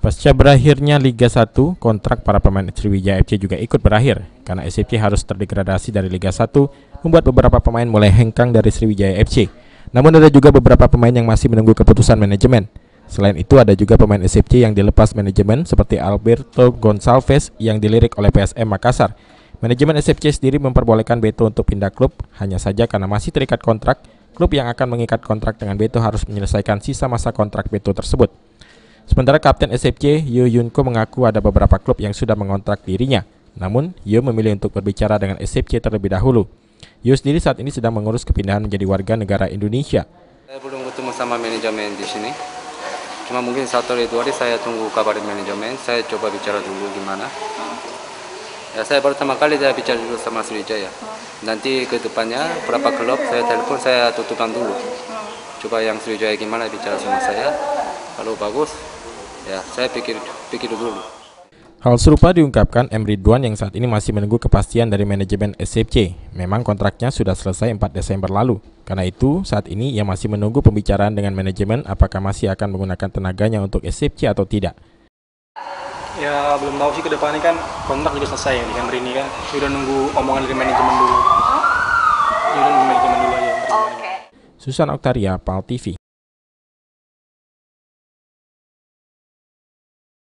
Pasca berakhirnya Liga 1, kontrak para pemain Sriwijaya FC juga ikut berakhir karena SCP harus terdegradasi dari Liga 1, membuat beberapa pemain mulai hengkang dari Sriwijaya FC. Namun ada juga beberapa pemain yang masih menunggu keputusan manajemen. Selain itu ada juga pemain SCP yang dilepas manajemen seperti Alberto Gonçalves yang dilirik oleh PSM Makassar. Manajemen SCP sendiri memperbolehkan Beto untuk pindah klub, hanya saja karena masih terikat kontrak, klub yang akan mengikat kontrak dengan Beto harus menyelesaikan sisa masa kontrak Beto tersebut. Sementara Kapten SCP, Yo Yunko mengaku ada beberapa klub yang sudah mengontrak dirinya. Namun, Yo memilih untuk berbicara dengan SCP terlebih dahulu. Yo sendiri saat ini sedang mengurus kepindahan menjadi warga negara Indonesia. Saya belum ketemu sama manajemen di sini. Cuma mungkin 1 hari 2 hari saya tunggu kabar manajemen. Saya coba bicara dulu gimana. Ya, saya pertama kali saya bicara dulu sama Sriwijaya. Nanti ke depannya berapa klub saya telepon, saya tutupkan dulu. Coba yang Sriwijaya gimana bicara sama saya. Kalau bagus, ya saya pikir dulu. Hal serupa diungkapkan M. Ridwan yang saat ini masih menunggu kepastian dari manajemen SCP. Memang kontraknya sudah selesai 4 Desember lalu. Karena itu, saat ini ia masih menunggu pembicaraan dengan manajemen apakah masih akan menggunakan tenaganya untuk SCP atau tidak. Ya belum tahu sih ke depannya kan kontrak juga selesai ya di Henry ini kan. Udah nunggu omongan dari manajemen dulu. Udah nunggu manajemen dulu aja. Susan Oktaria, PAL TV.